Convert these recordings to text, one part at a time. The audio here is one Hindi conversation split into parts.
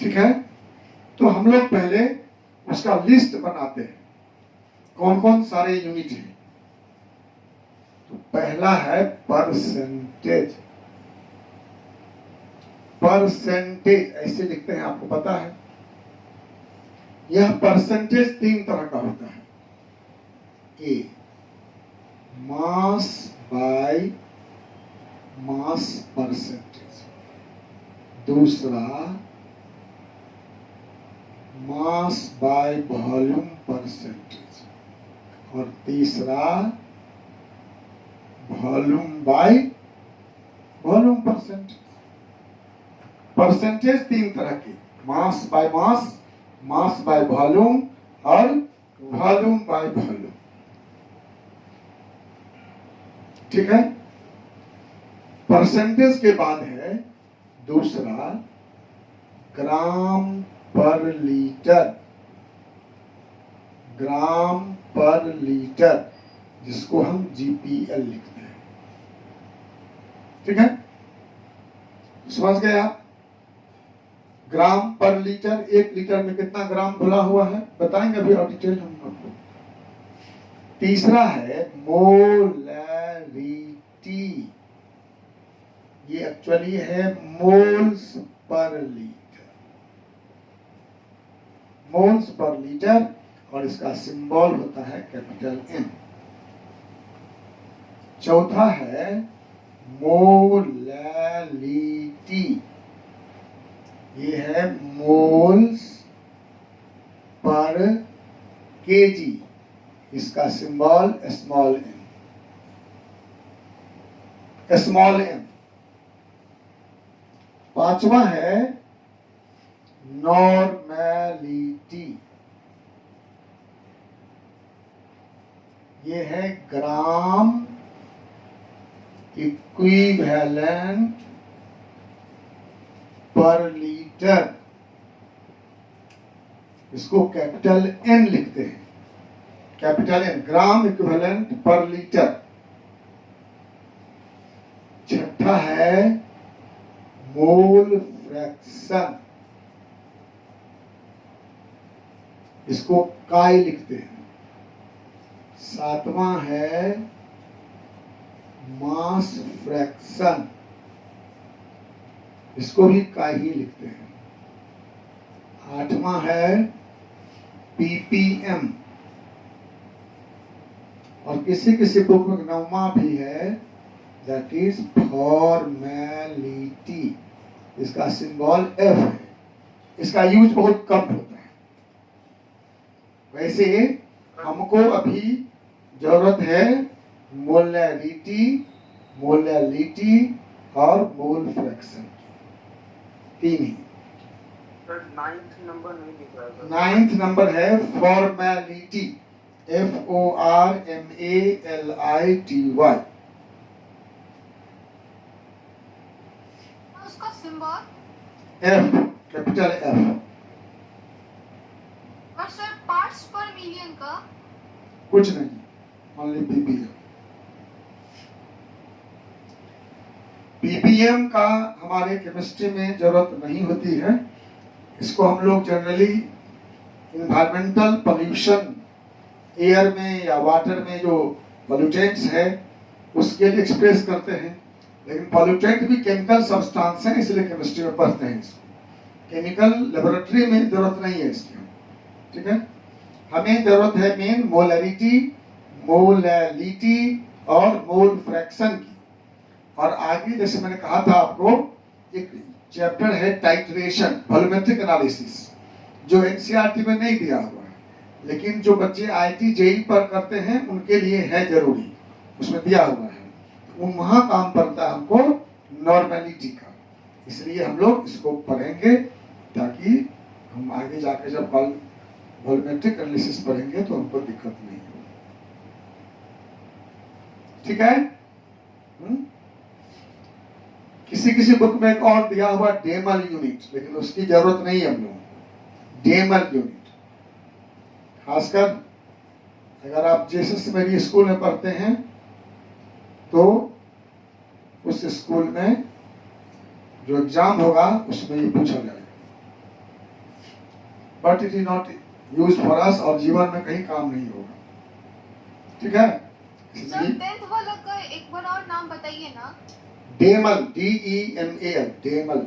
ठीक है, तो हम लोग पहले उसका लिस्ट बनाते हैं कौन कौन सारे यूनिट हैं। तो पहला है परसेंटेज। परसेंटेज ऐसे लिखते हैं, आपको पता है। यह परसेंटेज 3 तरह का होता है। ए, मास बाय मास परसेंटेज। दूसरा, मास बाय वॉल्यूम परसेंटेज। और तीसरा, volume by volume percentage. Percentage 3 तरह के, mass by mass, mass by volume और वॉल्यूम बाय वॉल्यूम। ठीक है। परसेंटेज के बाद है दूसरा, ग्राम पर लीटर। ग्राम पर लीटर, जिसको हम जीपीएल लिखते हैं। ठीक है, समझ गए आप। ग्राम पर लीटर, 1 लीटर में कितना ग्राम घुला हुआ है बताएंगे अभी और डिटेल हम आपको। तीसरा है मोलैरिटी। ये एक्चुअली है moles per litre. Moles per litre, और इसका सिंबल होता है कैपिटल एम। चौथा है मोलैलिटी। ये है मोल्स पर केजी। इसका symbol small m. Small m. पांचवा है नॉर्मैलिटी। ये है ग्राम इक्विवेलेंट पर लीटर। इसको कैपिटल एन लिखते हैं, capital N, gram equivalent per litre. छठा है मोल फ्रैक्शन। इसको काई लिखते हैं। सातवां है मास फ्रैक्शन। इसको भी काई ही लिखते हैं। आठवां है पीपीएम। और किसी किसी बुक में 9वां भी है, दैट इज फॉर्मेलिटी। इसका सिंबल एफ है। इसका यूज बहुत कम होता है। वैसे हमको अभी जरूरत है मोलैरिटी, मोलैलिटी और मोल फ्रैक्शन की। 3 ही। 9th नंबर नहीं दिख रहा है। 9th नंबर है फॉर्मेलिटी। FORMALITY। उसका सिंबल एफ, कैपिटल एफ। और सर पार्ट्स पर मिलियन का कुछ नहीं, ओनली पीपीएम। पीपीएम का हमारे केमिस्ट्री में जरूरत नहीं होती है। इसको हम लोग जनरली इन्वायरमेंटल पॉल्यूशन, एयर में या वाटर में जो पॉल्यूटेंट्स है उसके लिए एक्सप्रेस करते हैं। लेकिन पॉल्यूटेंट भी केमिकल सब्सटेंस है, इसलिए केमिस्ट्री में पढ़ते हैं इसको। केमिकल लेबोरेटरी में जरूरत नहीं है इसकी। ठीक है, हमें जरूरत है मेन मोलैरिटी, मोलैलिटी और मोल फ्रैक्शन की। और आगे जैसे मैंने कहा था आपको, एक चैप्टर है टाइट्रेशन, वॉल्यूमेट्रिक एनालिसिस, जो एनसीईआरटी में नहीं दिया हुआ है, लेकिन जो बच्चे आईआईटी जेईई पर करते हैं उनके लिए है जरूरी, उसमें दिया हुआ है। वहां काम पड़ता है हमको नॉर्मैलिटी का। इसलिए हम लोग इसको पढ़ेंगे ताकि हम आगे जाके जब कल वॉल्यूमेट्रिक एनालिसिस पढ़ेंगे तो हमको दिक्कत नहीं होगी। ठीक है। किसी किसी बुक में एक और दिया हुआ डेमल यूनिट, लेकिन उसकी जरूरत नहीं है हम लोग। डेमल यूनिट खासकर अगर आप जीसस मेरी स्कूल में पढ़ते हैं तो उस स्कूल में जो एग्जाम होगा उसमें ये पूछा जाएगा। But it is not use for us, और जीवन में कहीं काम नहीं होगा। ठीक है, सर इसलिए 10th वाला का एक बार और नाम बताइए ना। डेमल, DEMAL, डेमल।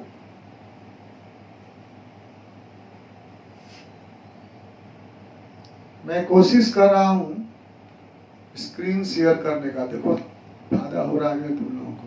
मैं कोशिश कर रहा हूं स्क्रीन शेयर करने का, देखो फायदा हो रहा है तुम लोगों को।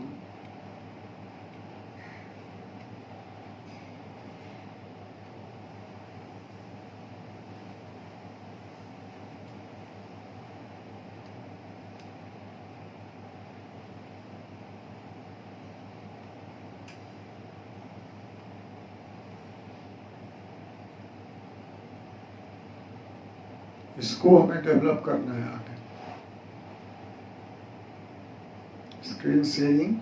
इसको हमें डेवलप करना है आगे। स्क्रीन शेयरिंग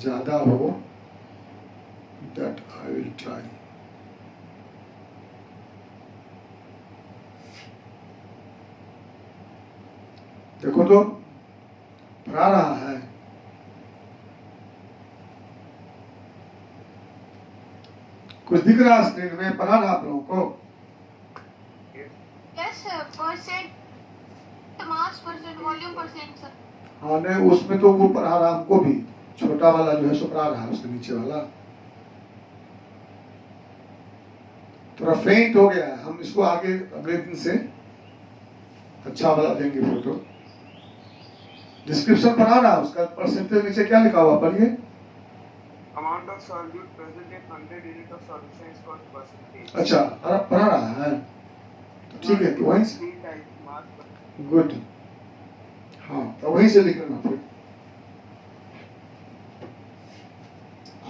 ज्यादा हो, दैट आई विल ट्राई। देखो तो आ रहा है, कुछ दिख रहा है स्क्रीन में, पढ़ा रहा आप लोगों को? यस सर, परसेंट, मास परसेंट, वॉल्यूम परसेंट सर। हाँ नहीं, उसमें तो वो पढ़ा रहा हमको भी, छोटा वाला जो है सो पढ़ा रहा है, उसके नीचे वाला थोड़ा फेंट हो गया है। हम इसको आगे अगले दिन से अच्छा वाला देंगे फोटो। डिस्क्रिप्शन पढ़ा रहा है, उसका परसेंटेज नीचे क्या लिखा हुआ पढ़िए। Amount of solute present in 100 unit of solution is called percentage. अच्छा, अरे पढ़ा रहा है तो ठीक है, तो वहीं से Three types mass. गुड। हाँ तो वहीं से लिख लेना फिर,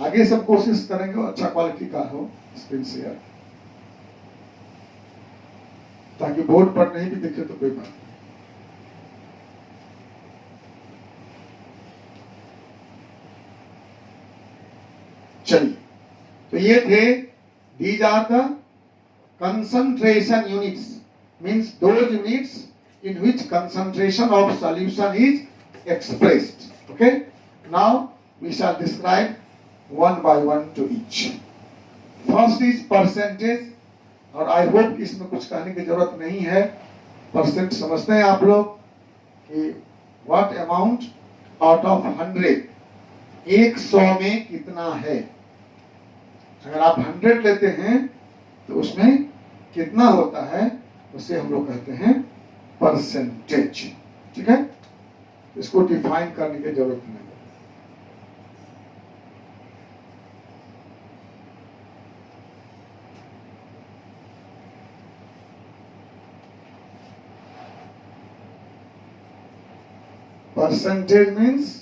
आगे सब कोशिश करेंगे अच्छा क्वालिटी का हो स्क्रीन शेयर, ताकि बोर्ड पर नहीं भी दिखे तो कोई बात नहीं। चलिए, तो ये थे these are the concentration units, means those units in which concentration of solution is expressed. Okay, now we shall describe one by one to each. First is percentage, और I hope इसमें कुछ कहने की जरूरत नहीं है। परसेंट समझते हैं आप लोग कि what amount out of 100, 100 में कितना है। अगर आप 100 लेते हैं तो उसमें कितना होता है, उसे हम लोग कहते हैं परसेंटेज। ठीक है, इसको डिफाइन करने की जरूरत नहीं। Percentage means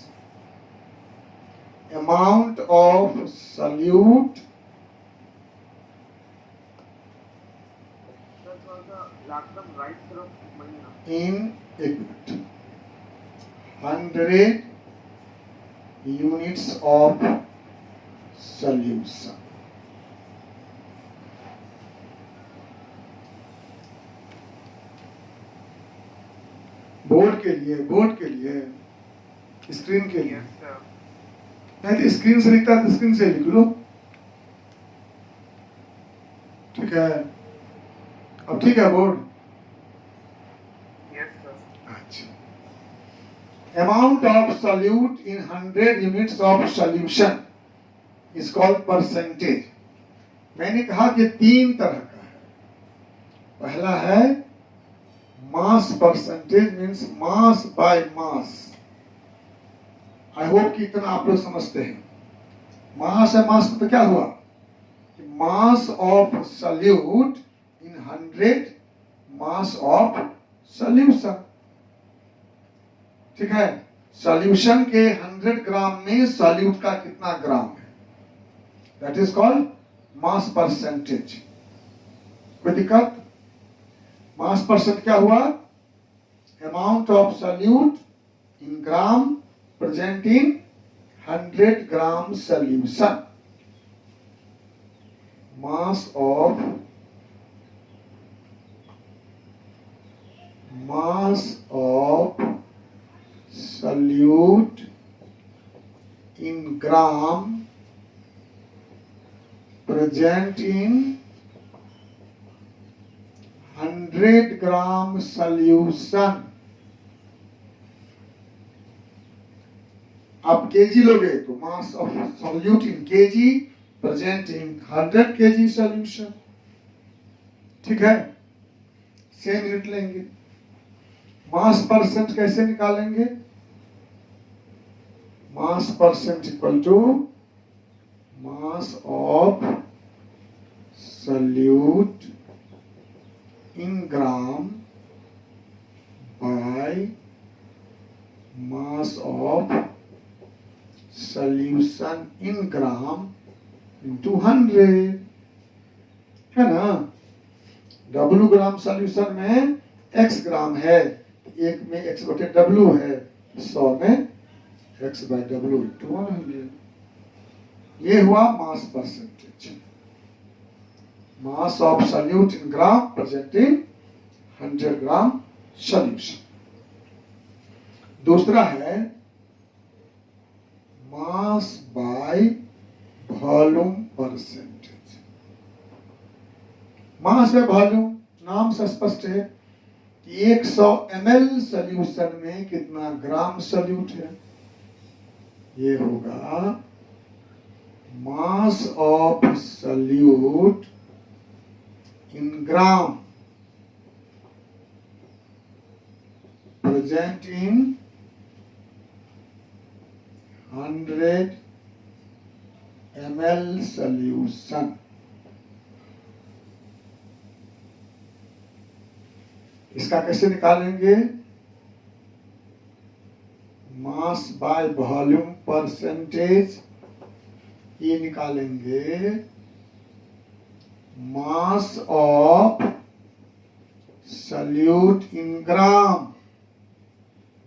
amount of solute That's all the lactam right from Mahina. in liquid, 100 units of solution. Board के लिए स्क्रीन के लिए, Yes, sir. नहीं तो स्क्रीन से लिखता है तो स्क्रीन से लिख लो। ठीक है, अब ठीक है बोर्ड। Yes, sir. अच्छा, amount of solute in 100 units of solution is called percentage. मैंने कहा कि 3 तरह का है। पहला है mass percentage, means mass by mass. I hope कि इतना आप लोग समझते हैं। मास है, मास तो क्या हुआ, mass of solute in 100 mass of solution. ठीक है, सॉल्यूशन के 100 ग्राम में सॉल्यूट का कितना ग्राम है, that is called mass percentage. कोई दिक्कत? मास परसेंट क्या हुआ, amount of solute in gram present in 100 gram solution. Mass of solute in gram present in 100 gram solution, आप केजी लोगे तो mass of solute in KG present in 100 KG solution. ठीक है, सेम यूनिट लेंगे। मास परसेंट कैसे निकालेंगे? Mass percent equal to mass of solute in gram by mass of solution in gram into 100, है ना। W ग्राम सॉल्यूशन में x ग्राम है, एक में x बटे W है, 100 में x by W into 100। ये हुआ mass percentage, mass of solute in gram present in 100 gram solution. दूसरा है mass by volume percentage. Mass by volume नाम से स्पष्ट है कि 100 ml सॉल्यूशन में कितना ग्राम सॉल्यूट है। ये होगा मास of solute in gram present in 100 ml solution। इसका कैसे निकालेंगे? मास बाय वॉल्यूम परसेंटेज, ये निकालेंगे mass of solute in gram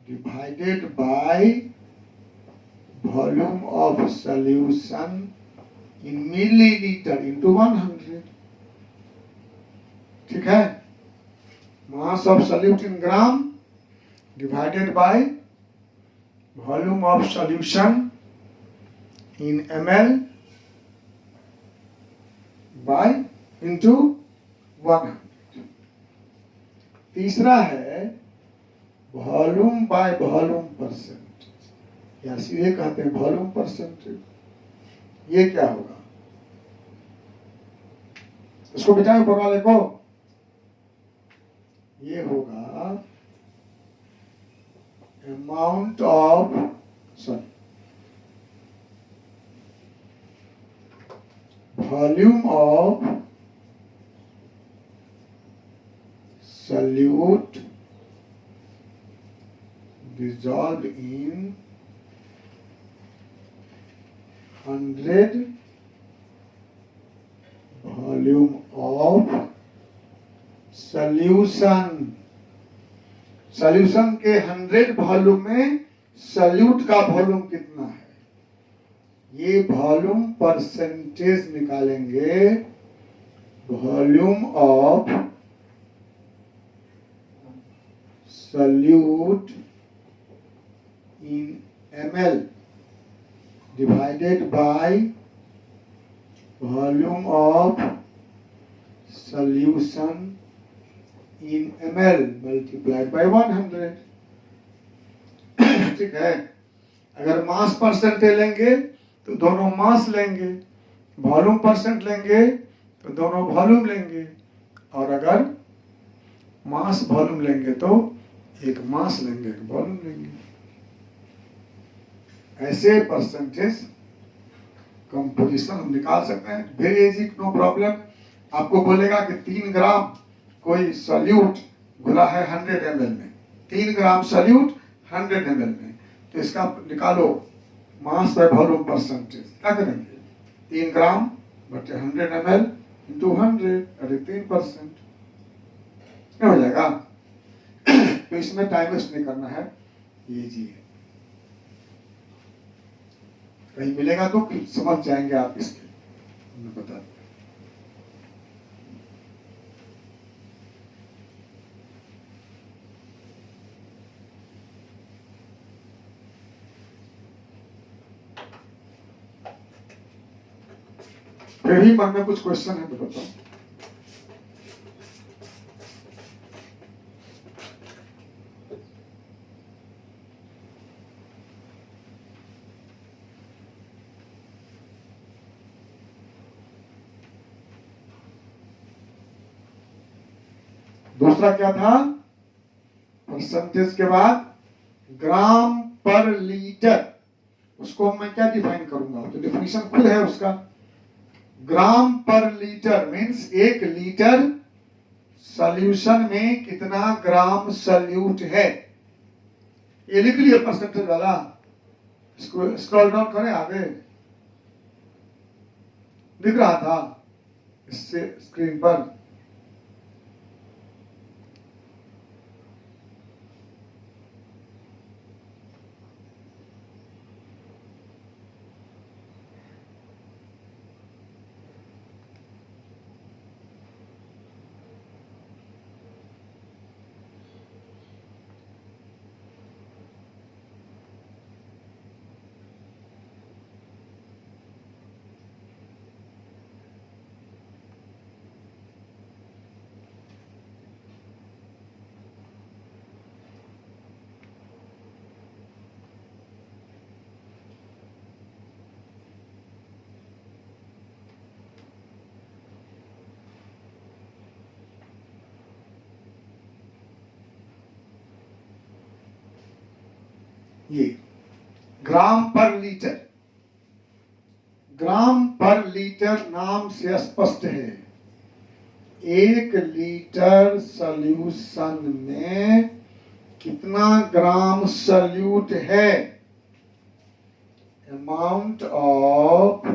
divided by volume of solution in milliliter into 100। ठीक है, mass of solute in gram divided by volume of solution in ml by into 100। तीसरा है वॉल्यूम बाय वॉल्यूम परसेंटेज, या सीधे कहते हैं वॉल्यूम परसेंटेज। ये क्या होगा? इसको बिठाए ऊपर वाले को। ये होगा amount of volume of solute dissolved in 100 volume of solution। Solution के 100 वॉल्यूम में सॉल्यूट का वॉल्यूम कितना है, ये वॉल्यूम परसेंटेज निकालेंगे। Volume of solute in ml divided by volume of solution in ml multiplied by 100। ठीक है, अगर मास परसेंटेज लेंगे तो दोनों मास लेंगे, वॉल्यूम परसेंट लेंगे तो दोनों वॉल्यूम लेंगे, और अगर मास वॉल्यूम लेंगे तो एक मास लेंगे, एक वॉल्यूम लेंगे। ऐसे परसेंटेज कंपोजिशन हम निकाल सकते हैं, वेरी इजी, नो प्रॉब्लम। आपको बोलेगा कि 3 ग्राम कोई सॉल्यूट घुला है 100 ml में, 3 ग्राम सॉल्यूट 100 ml में, तो इसका निकालो मास बाय वॉल्यूम परसेंटेज। क्या करेंगे? 3 ग्राम बटे 100 ml इंटू 100, अरे 3%। क्या हो जाएगा? तो इसमें टाइम वेस्ट नहीं करना है, ये जी है। कहीं मिलेगा तो समझ जाएंगे आप इसके, मैं बता दूं। फिर भी मन में कुछ क्वेश्चन है तो बताओ। दूसरा क्या था, परसेंटेज के बाद ग्राम पर लीटर, उसको मैं क्या डिफाइन करूंगा, तो डिफिनेशन खुद है उसका। ग्राम per litre means 1 litre solution में कितना ग्राम सॉल्यूट है, ये लिख लिया परसेंटेज वाला। इसको स्क्रॉल डाउन करें, आगे दिख रहा था इससे स्क्रीन पर। ये ग्राम पर लीटर, ग्राम पर लीटर नाम से स्पष्ट है, 1 लीटर सॉल्यूशन में कितना ग्राम सॉल्यूट है, amount of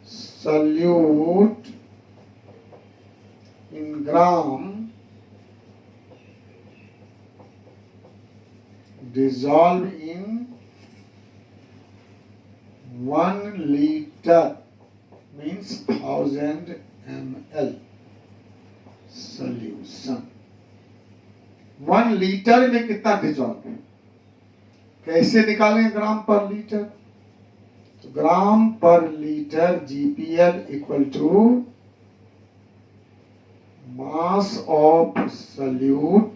solute in gram dissolve in 1 liter means 1000 ml solution। 1 litre में कितना डिजॉल्व है, कैसे निकालें ग्राम पर लीटर, तो gram per litre GPL equal to mass of solute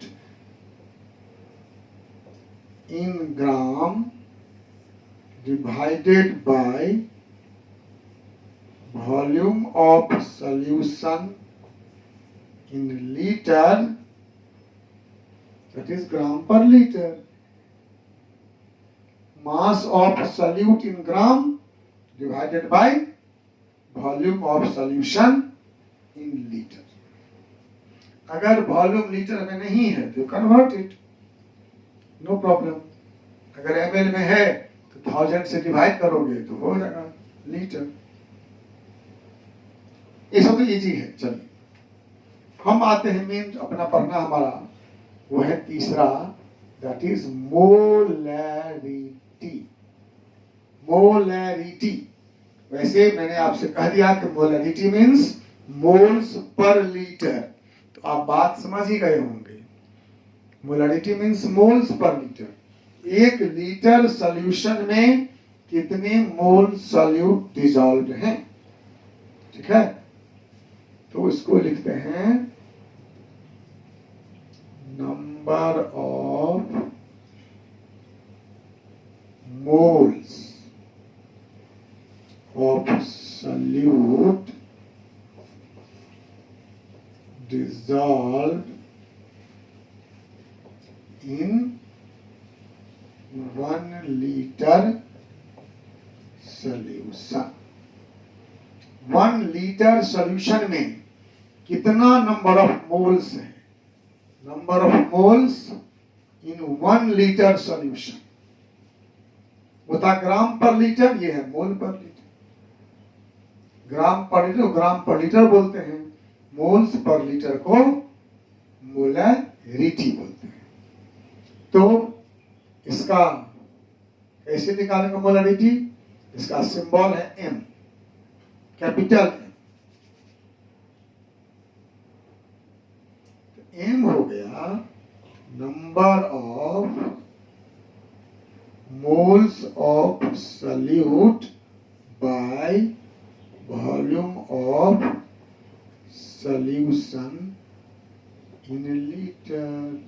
in gram divided by volume of solution in liter, that is gram per liter। mass of solute in gram divided by volume of solution in liter। अगर वॉल्यूम लीटर में नहीं है तो कन्वर्ट इट, नो प्रॉब्लम। अगर ml में है तो 1000 से डिवाइड करोगे तो हो जाएगा लीटर। ये सब तो इजी है। चलिए हम आते हैं मेन अपना पढ़ना हमारा वो है तीसरा, दैट इज मोलैरिटी। मोलैरिटी, वैसे मैंने आपसे कह दिया कि molarity means moles per litre, तो आप बात समझ ही गए होंगे। Molarity means moles per litre. 1 litre solution में कितने मोल सॉल्यूट डिसॉल्व्ड हैं, ठीक है। तो इसको लिखते हैं number of moles of solute dissolved in 1 liter solution। 1 litre solution में कितना नंबर ऑफ मोल्स है, number of moles in 1 litre solution, बता ग्राम पर लीटर, ये है मोल पर लीटर। ग्राम पर लीटर, ग्राम पर लीटर बोलते हैं, मोल्स पर लीटर को मोलैरिटी बोलते हैं। तो इसका कैसे निकालेंगे मोलैरिटी, इसका सिंबल है M, कैपिटल M। M हो गया number of moles of solute by volume of solution in a liter।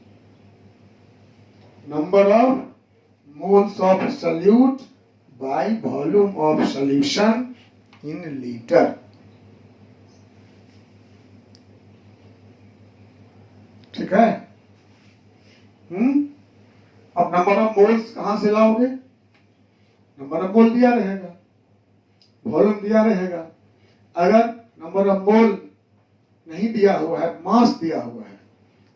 number of moles of solute by volume of solution in liter। ठीक है। अब नंबर ऑफ मोल्स कहां से लाओगे? नंबर ऑफ मोल दिया रहेगा, वॉल्यूम दिया रहेगा। अगर नंबर ऑफ मोल नहीं दिया हुआ है, मास दिया हुआ है,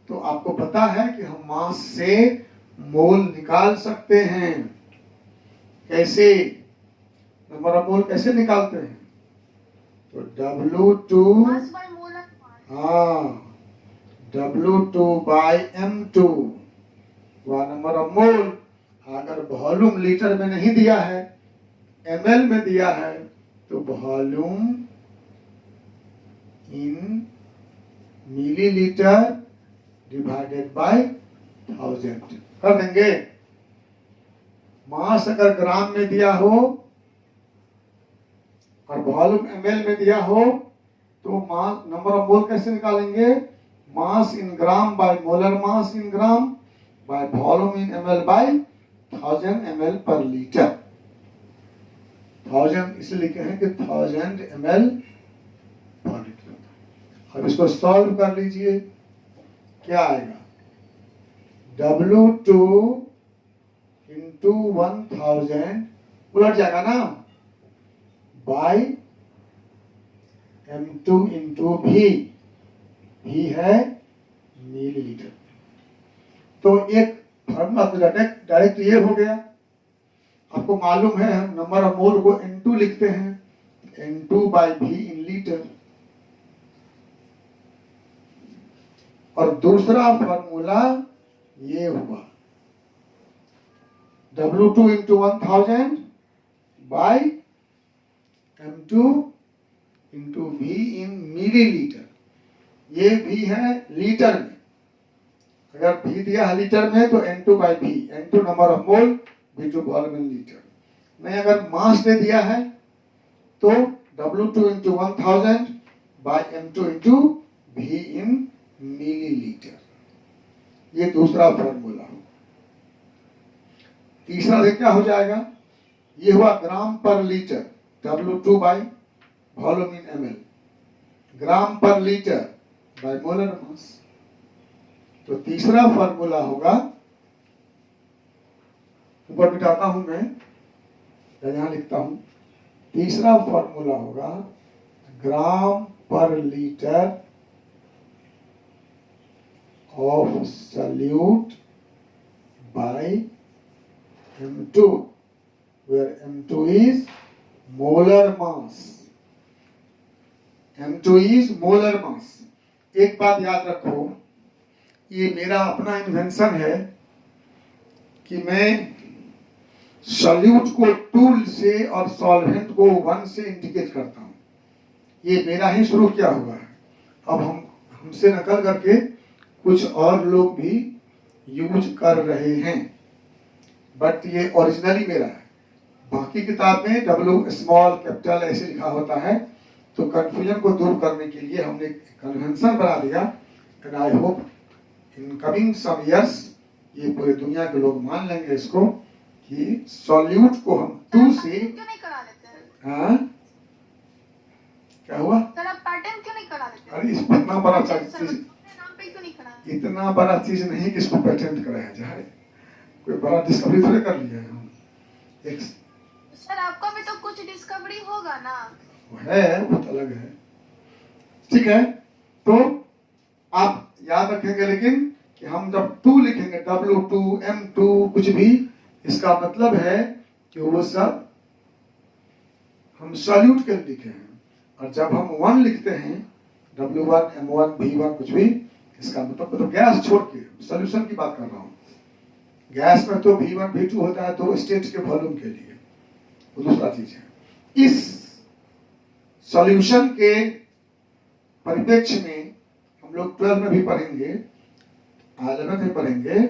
तो आपको पता है कि हम मास से मोल निकाल सकते हैं। कैसे? नंबर ऑफ मोल कैसे निकालते हैं? तो W2 मास बाय मोलर मास। हाँ, W2 by M2 वह नंबर ऑफ मोल। अगर वॉल्यूम लीटर में नहीं दिया है, ml में दिया है, तो volume in millilitre divided by 1000 कर देंगे। मास अगर ग्राम में दिया हो और वॉल्यूम ml में दिया हो, तो मास नंबर ऑफ मोल कैसे निकालेंगे? Mass in gram by molar mass in gram by volume in ml by 1000 ml per litre. 1000 इसलिए लिखे हैं कि 1000 ml पर लीटर। अब इसको सॉल्व कर लीजिए, क्या आएगा? W2 इंटू 1000 उलट जाएगा ना, बाय M2 इंटू V है मिलीलीटर। तो एक फॉर्मूला तो डायरेक्ट ये हो गया। आपको मालूम है हम नंबर ऑफ मोल को N2 लिखते हैं, N2 bye V in litre. और दूसरा फॉर्मूला ये हुआ W2 into 1000 by M2 into V in millilitre. ये V है लीटर में। अगर V दिया है लीटर में तो N2 by V, N2 number of mole, V2 volume in litre. नहीं, अगर मास दे दिया है तो W2 into 1000 by M2 into V in millilitre. ये दूसरा फॉर्मूला। तीसरा देख क्या हो जाएगा? ये हुआ ग्राम per litre, W2 by volume in ml, gram per litre bye molar मास। तो तीसरा फॉर्मूला होगा, ऊपर बिठाता हूं मैं या यहां लिखता हूं, तीसरा फॉर्मूला होगा ग्राम per litre of solute bye M2, where M2 is molar mass. M2 is molar mass. एक बात याद रखो, ये मेरा अपना इन्वेंशन है कि मैं सॉल्यूट को 2 से और सॉल्वेंट को 1 से इंडिकेट करता हूं। ये मेरा ही शुरू किया हुआ है। अब हमसे नकल करके कुछ और लोग भी यूज कर रहे हैं, बट ये ओरिजिनली मेरा है। बाकी किताब में W स्मॉल कैपिटल ऐसे लिखा होता है, तो कंफ्यूजन को दूर करने के लिए हमने कन्वेंशन बना दिया। And I hope in coming some years ये पूरे दुनिया के लोग मान लेंगे इसको कि सॉल्यूट को हम 2 से क्यों नहीं करा लेते हैं? हाँ, क्या हुआ? सर आप पैटर्न क्यों नहीं करा लेते? अरे इस इतना बड़ा चीज, अपने नाम पे क्यों नहीं करा? इतना बड़ा चीज नहीं कि इसको पेटेंट कराया जाए। कोई बड़ा डिस्कवरी थोड़े कर लिया है हम। एक सर आपका भी तो कुछ डिस्कवरी होगा ना? वो है, वो तो अलग है। ठीक है, तो आप याद रखेंगे लेकिन कि हम जब 2 लिखेंगे, W2 M2 कुछ भी, इसका मतलब है कि वो सब हम सॉल्यूट के लिखे हैं। और जब हम 1 लिखते हैं, W1 M1 V1 कुछ भी, इसका मतलब तो गैस छोड़ के सॉल्यूशन की बात कर रहा हूं। गैस में तो V1 V2 होता है 2 स्टेट के वॉल्यूम के लिए, वो दूसरा चीज है। इस सॉल्यूशन के परिप्रेक्ष्य में हम लोग 12 में भी पढ़ेंगे, 11 में पढ़ेंगे,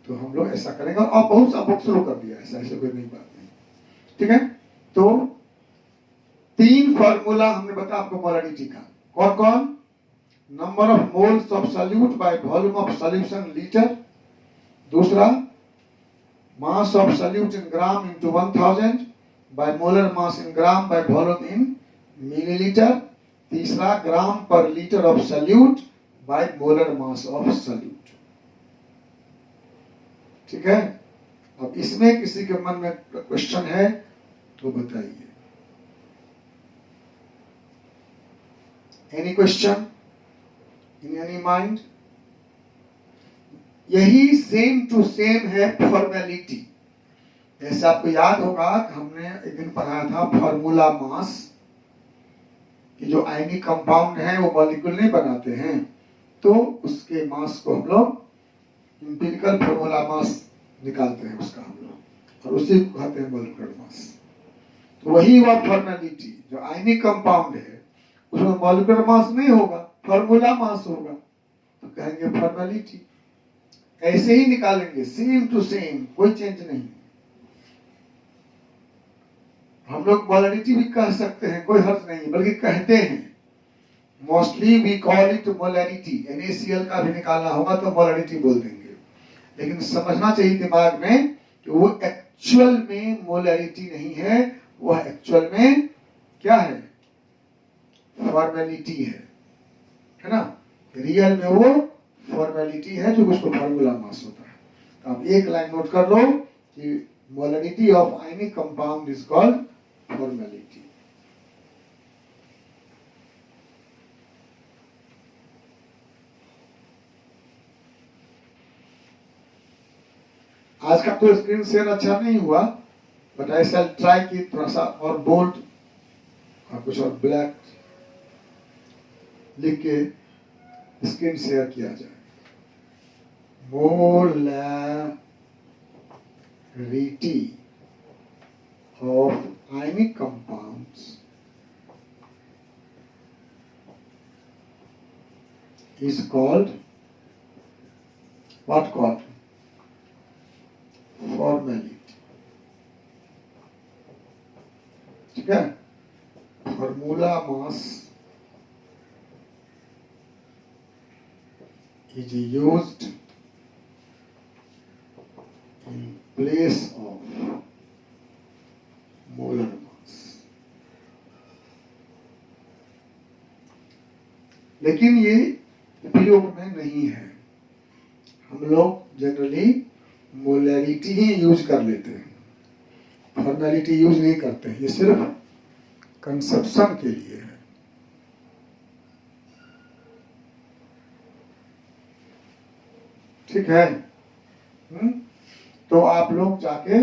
तो हम लोग ऐसा करेंगे। और बहुत सा बुक शुरू कर दिया, ऐसा कोई नहीं बात नहीं। ठीक है, तो 3 फॉर्मूला हमने बताया आपको मोलारिटी का। कौन कौन? Number of moles of solute by volume of solution litre. दूसरा, mass of solute in gram into 1000 by molar mass in gram by volume in millilitre. तीसरा, gram per litre of solute by molar mass of solute. ठीक है। अब इसमें किसी के मन में क्वेश्चन है तो बताइए। Any question in any mind? यही सेम टू सेम है फॉर्मेलिटी। जैसे आपको याद होगा कि हमने एक दिन पढ़ाया था फॉर्मूला मास, कि जो आयनिक कंपाउंड है वो मॉलिक्यूल नहीं बनाते हैं, तो उसके मास को हम लोग एम्पिरिकल फॉर्मूला मास निकालते हैं उसका हम लोग, और उसी को कहते हैं मॉलिक्यूलर मास। तो वही हुआ फॉर्मेलिटी। जो आयनिक कंपाउंड है उसमें मॉलिक्यूलर मास नहीं होगा, फॉर्मूला मास होगा, तो कहेंगे फॉर्मेलिटी। ऐसे ही निकालेंगे, सेम टू सेम, कोई चेंज नहीं। हम लोग मोलरिटी भी कह सकते हैं, कोई हर्ज नहीं, बल्कि कहते हैं। Mostly we call it molarity. NaCl का भी निकालना होगा तो मोलरिटी बोल देंगे, लेकिन समझना चाहिए दिमाग में कि वो एक्चुअल में मोलरिटी नहीं है, वो एक्चुअल में क्या है? फॉर्मेलिटी है ना। रियल में वो फॉर्मेलिटी है, जो उसको फार्मूला मास होता है। तो आप एक लाइन नोट कर लो कि molarity of ionic compound is called formality. आज का तो स्क्रीन शेयर अच्छा नहीं हुआ, बट आई शैल ट्राई कि थोड़ा सा और बोल्ड और कुछ और ब्लैक लिख के स्क्रीन शेयर किया जाए। Molarity of ionic compounds is called what? Called formality. ठीक है। Formula mass is used in place of molar mass. लेकिन ये उपयोग में नहीं है। हम लोग जनरली मोलरिटी ही यूज कर लेते हैं, फॉर्मेलिटी यूज नहीं करते हैं। ये सिर्फ कंसेप्शन के लिए है। ठीक है। तो आप लोग जाके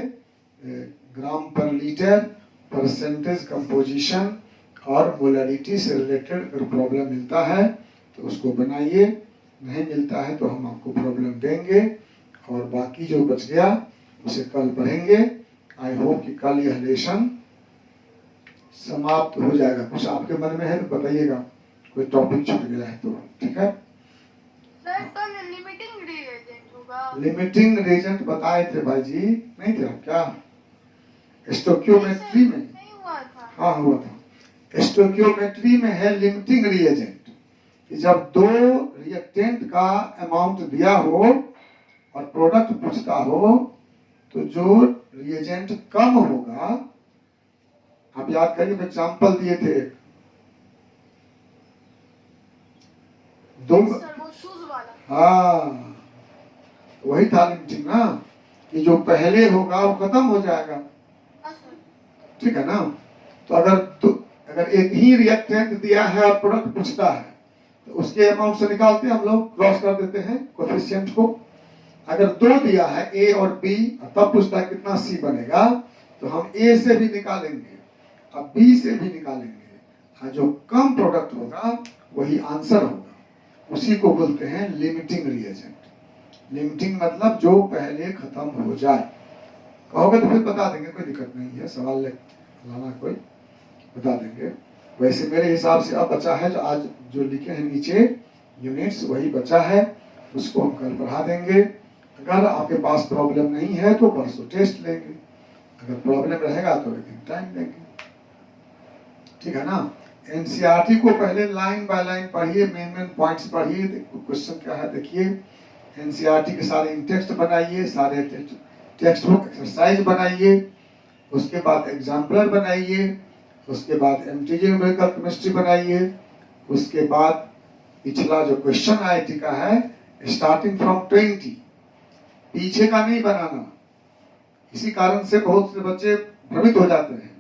ग्राम पर लीटर, परसेंटेज, कंपोजिशन और मोलरिटी से रिलेटेड अगर प्रॉब्लम मिलता है तो उसको बनाइए, नहीं मिलता है तो हम आपको प्रॉब्लम देंगे, और बाकी जो बच गया उसे कल पढ़ेंगे। आई होप कि कल यह लेसन समाप्त हो जाएगा। कुछ आपके मन में है तो बताइएगा, कोई टॉपिक छूट गया है तो। ठीक है। लिमिटिंग रिएजेंट बताए थे भाई जी, नहीं थे आप क्या? स्टोकियोमेट्री में नहीं हुआ था। हाँ हुआ था। स्टोकियोमेट्री में है लिमिटिंग रिएजेंट, कि जब दो रिएक्टेंट का अमाउंट दिया हो और प्रोडक्ट पूछता हो, तो जो रिएजेंट कम होगा, आप याद करिए एग्जांपल दिए थे दो। सर वो शूज वाला। हाँ वही था लिमिटिंग ना, कि जो पहले होगा वो खत्म हो जाएगा। हाँ सर। ठीक है ना। तो अगर एक ही रिएक्टेंट दिया है और प्रोडक्ट पूछता है, तो उसके अमाउंट से निकालते हैं हम लोग, क्रॉस कर देते हैं कोएफिशिएंट को। अगर दो दिया है ए और बी, तब पूछता है कितना सी बनेगा, तो हम ए से भी निकालेंगे, अब बी से भी निकालेंगे, जो कम प्रोडक्ट होगा वही आंसर होगा। उसी को बोलते हैं लिमिटिंग रिएजेंट। लिमिटिंग मतलब जो पहले खत्म हो जाए। कहोगे तो फिर बता देंगे, कोई दिक्कत नहीं है, सवाल लाना कोई बता देंगे। वैसे मेरे हिसाब से अब बचा है जो आज जो लिखे हैं नीचे यूनिट्स, वही बचा है, उसको हम कल पढ़ा देंगे। अगर आपके पास प्रॉब्लम नहीं है तो परसों टेस्ट लेंगे, अगर प्रॉब्लम रहेगा तो एक दिन टाइम देंगे। ठीक है ना। एनसीईआरटी को पहले लाइन बाय लाइन पढ़िए, मेन पॉइंट्स पढ़िए, क्वेश्चन क्या है देखिए। एनसीईआरटी के सारे टेक्स्ट बनाइए, सारे टेक्स्ट बुक एक्सरसाइज बनाइए, उसके बाद एग्जाम्पलर बनाइए, उसके बाद एमटीजी न्यूमेरिकल केमिस्ट्री बनाइए, उसके बाद पिछला जो क्वेश्चन आईआईटी का है स्टार्टिंग फ्रॉम 20 पीछे का नहीं बनाना। इसी कारण से बहुत से बच्चे भ्रमित हो जाते हैं।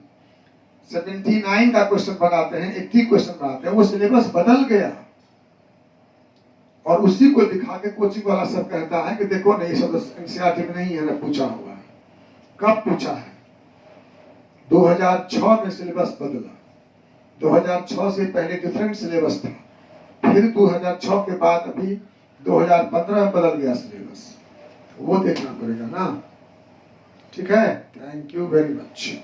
79 का क्वेश्चन बनाते हैं, 80 क्वेश्चन बनाते हैं, वो सिलेबस बदल गया और उसी को दिखा के कोचिंग वाला सब कहता है कि देखो नहीं, सब एनसीईआरटी में नहीं है ना, पूछा हुआ है। कब पूछा है? 2006 में सिलेबस बदला। 2006 से पहले डिफरेंट सिलेबस था, फिर 2006 के बाद अभी 2015 में बदल गया सिलेबस। वो देखना पड़ेगा ना। ठीक है, थैंक यू वेरी मच।